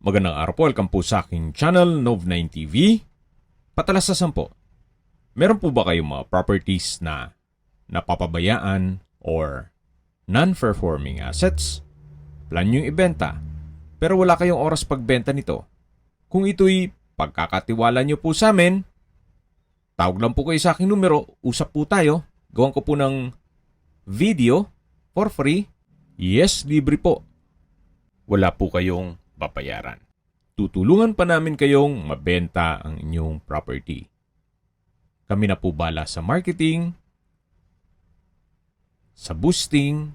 Magandang araw po, welcome po sa aking channel, Nov9 TV. Patalasasan po, meron po ba kayong mga properties na napapabayaan or non-performing assets? Plan nyo ibenta, pero wala kayong oras pagbenta nito. Kung ito'y pagkakatiwala nyo po sa amin, tawag lang po kayo sa aking numero, usap po tayo, gawan ko po ng video for free. Yes, libre po. Wala po kayong babayaran. Tutulungan pa namin kayong mabenta ang inyong property. Kami na po bala sa marketing, sa boosting,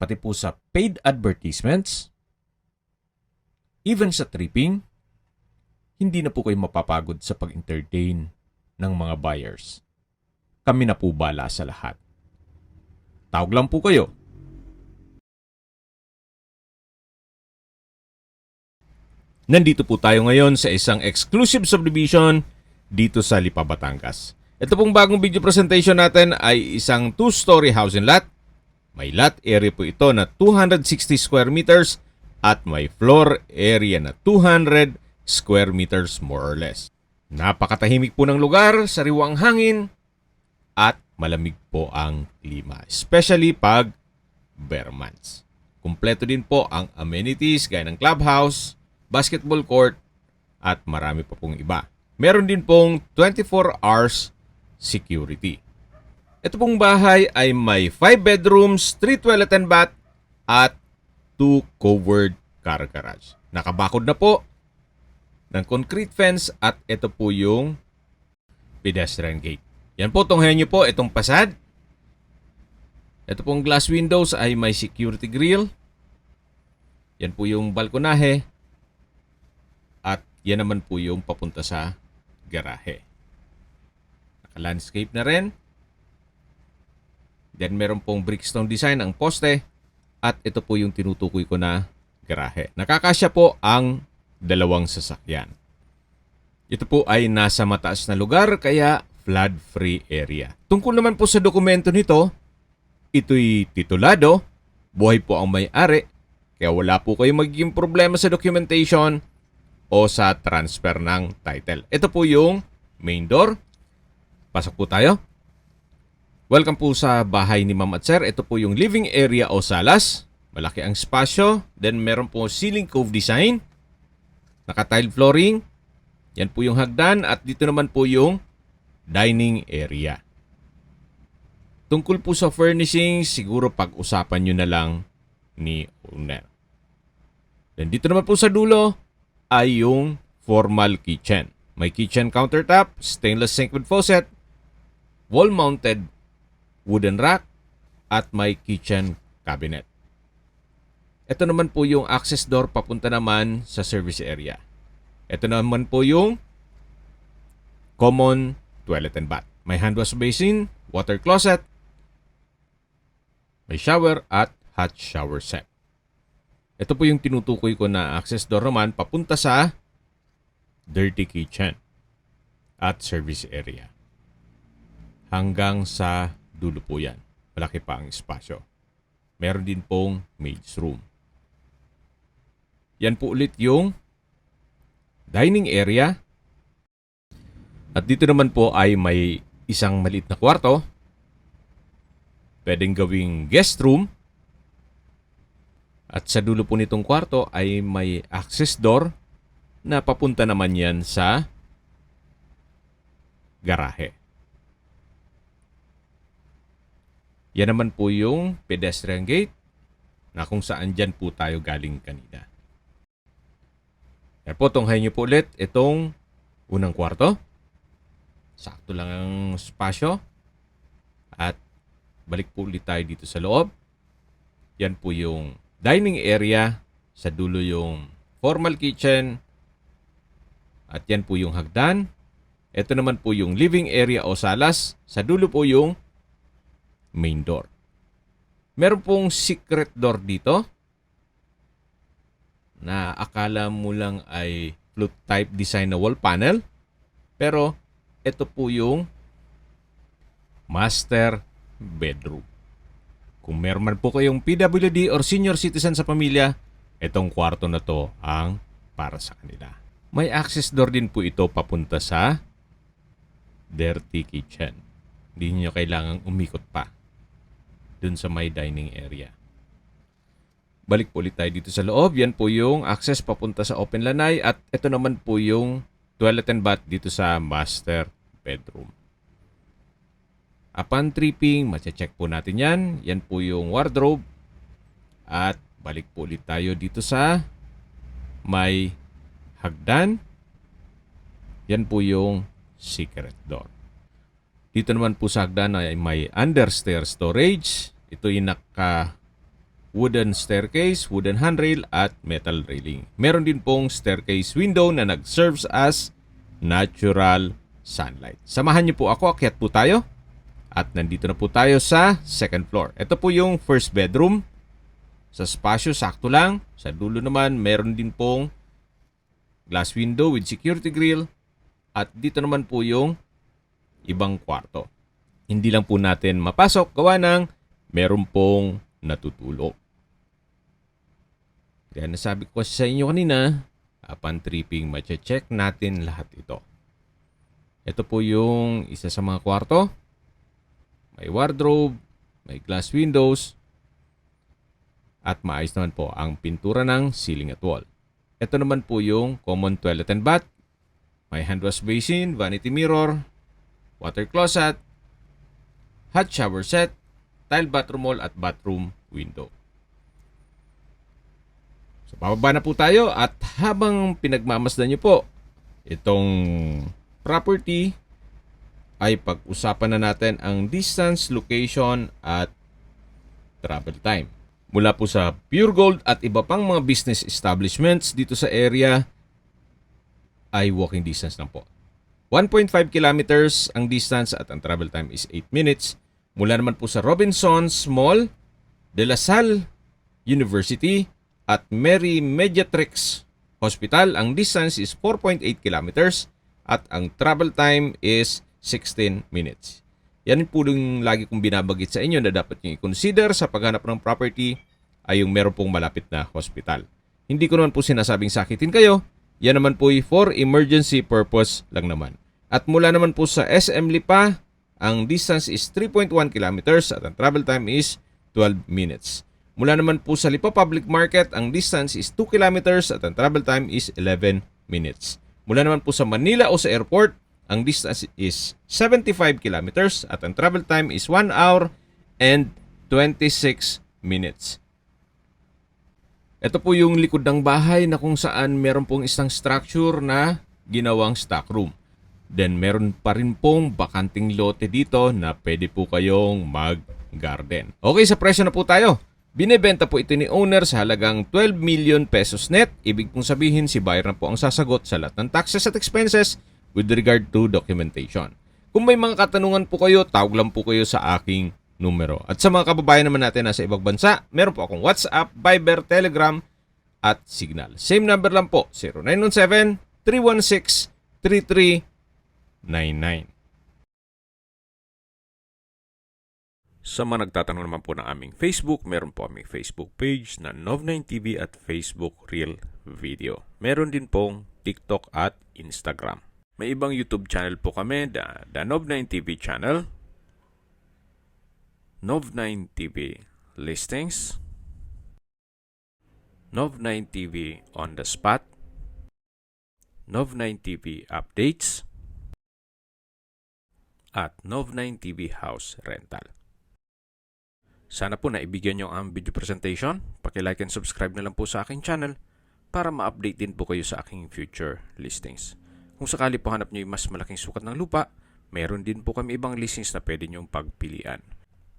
pati po sa paid advertisements, even sa tripping. Hindi na po kayo mapapagod sa pag-entertain ng mga buyers. Kami na po bala sa lahat. Tawag lang po kayo. Nandito po tayo ngayon sa isang exclusive subdivision dito sa Lipa, Batangas. Ito pong bagong video presentation natin ay isang 2-story house and lot. May lot area po ito na 260 square meters at may floor area na 200 square meters more or less. Napakatahimik po ng lugar, sariwang hangin at malamig po ang klima, especially pag bare months. Kumpleto din po ang amenities gaya ng clubhouse, basketball court, at marami pa pong iba. Meron din pong 24 hours security. Ito pong bahay ay may 5 bedrooms, 3 toilet and bath, at 2 covered car garage. Nakabakod na po ng concrete fence at ito po yung pedestrian gate. Yan po, tunghayan nyo po itong pasad. Ito pong glass windows ay may security grill. Yan po yung balkonahe. At yan naman po yung papunta sa garahe. Naka-landscape na rin. Then meron pong brickstone design ang poste. At ito po yung tinutukoy ko na garahe. Nakakasya po ang dalawang sasakyan. Ito po ay nasa mataas na lugar kaya flood-free area. Tungkol naman po sa dokumento nito, ito'y titulado, buhay po ang may-ari, kaya wala po kayong magiging problema sa documentation o sa transfer ng title. Ito po yung main door. Pasok po tayo. Welcome po sa bahay ni Ma'am at Sir. Ito po yung living area o salas. Malaki ang spasyo. Then meron po ceiling cove design. Naka-tile flooring. Yan po yung hagdan. At dito naman po yung dining area. Tungkol po sa furnishing, siguro pag-usapan nyo na lang ni owner. Then dito naman po sa dulo ay yung formal kitchen. May kitchen countertop, stainless sink with faucet, wall-mounted wooden rack, at may kitchen cabinet. Ito naman po yung access door papunta naman sa service area. Ito naman po yung common toilet and bath. May hand wash basin, water closet, may shower at hot shower set. Ito po yung tinutukoy ko na access door naman papunta sa dirty kitchen at service area. Hanggang sa dulo po yan. Malaki pa ang espasyo. Meron din pong maid's room. Yan po ulit yung dining area. At dito naman po ay may isang maliit na kwarto. Pwedeng gawing guest room. At sa dulo po nitong kwarto ay may access door na papunta naman yan sa garahe. Yan naman po yung pedestrian gate na kung saan dyan po tayo galing kanina. Yan po, tunghayin nyo po ulit itong unang kwarto. Sakto lang ang spasyo. At balik po ulit tayo dito sa loob. Yan po yung dining area, sa dulo yung formal kitchen, at yan po yung hagdan. Ito naman po yung living area o salas, sa dulo po yung main door. Meron pong secret door dito na akala mo lang ay flute type design na wall panel, pero ito po yung master bedroom. Kung meron man po kayong PWD or senior citizen sa pamilya, itong kwarto na to ang para sa kanila. May access door din po ito papunta sa dirty kitchen. Hindi nyo kailangang umikot pa dun sa may dining area. Balik po ulit tayo dito sa loob. Yan po yung access papunta sa open lanay at ito naman po yung toilet and bath dito sa master bedroom. Upon tripping, mache-check po natin yan. Yan po yung wardrobe. At balik po ulit tayo dito sa may hagdan. Yan po yung secret door. Dito naman po sa hagdan ay may understair storage. Ito yung naka wooden staircase, wooden handrail at metal railing. Meron din pong staircase window na nag-serves as natural sunlight. Samahan niyo po ako, akyat po tayo. At nandito na po tayo sa second floor. Ito po yung first bedroom. Sa spasyo, sakto lang. Sa dulo naman, meron din pong glass window with security grill. At dito naman po yung ibang kwarto. Hindi lang po natin mapasok gawa ng meron pong natutulog. Kaya nasabi ko sa inyo kanina, upon tripping, mache-check natin lahat ito. Ito po yung isa sa mga kwarto. May wardrobe, may glass windows, at maayos naman po ang pintura ng ceiling at wall. Ito naman po yung common toilet and bath. May hand wash basin, vanity mirror, water closet, hot shower set, tile bathroom wall at bathroom window. So, bababa na po tayo at habang pinagmamasdan nyo po itong property, ay pag-usapan na natin ang distance, location at travel time. Mula po sa Pure Gold at iba pang mga business establishments dito sa area ay walking distance lang po. 1.5 kilometers ang distance at ang travel time is 8 minutes. Mula naman po sa Robinsons Mall, De La Salle University at Mary Mediatrix Hospital, ang distance is 4.8 kilometers at ang travel time is 16 minutes. Yan po yung lagi kong binabagit sa inyo na dapat nyo i-consider sa paghanap ng property ay yung meron pong malapit na hospital. Hindi ko naman po sinasabing sakitin kayo. Yan naman po for emergency purpose lang naman. At mula naman po sa SM Lipa, ang distance is 3.1 kilometers at ang travel time is 12 minutes. Mula naman po sa Lipa Public Market, ang distance is 2 kilometers at ang travel time is 11 minutes. Mula naman po sa Manila o sa airport, ang distance is 75 kilometers at ang travel time is 1 hour and 26 minutes. Ito po yung likod ng bahay na kung saan meron pong isang structure na ginawang stockroom. Then meron pa rin pong bakanting lote dito na pwede po kayong mag-garden. Okay, sa presyo na po tayo. Binebenta po ito ni owner sa halagang 12 million pesos net. Ibig pong sabihin si buyer na po ang sasagot sa lahat ng taxes at expenses with regard to documentation. Kung may mga katanungan po kayo, tawag lang po kayo sa aking numero. At sa mga kababayan naman natin nasa ibang bansa, meron po akong WhatsApp, Viber, Telegram, at Signal. Same number lang po, 0917-316-3399. Sa mga nagtatanong naman po ng aming Facebook, meron po aming Facebook page na Nov9TV at Facebook Real Video. Meron din pong TikTok at Instagram. May ibang YouTube channel po kami, the Nov9TV channel, Nov9TV Listings, Nov9TV On The Spot, Nov9TV Updates, at Nov9TV House Rental. Sana po naibigyan nyo ang video presentation. Paki-like and subscribe na lang po sa aking channel para ma-update din po kayo sa aking future listings. Kung sakali po hanap nyo yung mas malaking sukat ng lupa, meron din po kami ibang listings na pwede nyong pagpilian.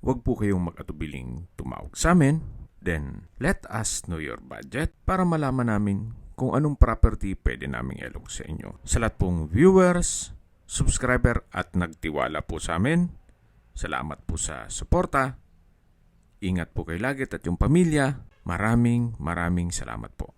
Huwag po kayong mag-atubiling tumawag sa amin. Then, let us know your budget para malaman namin kung anong property pwede naming ilog sa inyo. Sa lahat pong viewers, subscriber at nagtiwala po sa amin, salamat po sa suporta. Ingat po kayo lagi at yung pamilya. Maraming salamat po.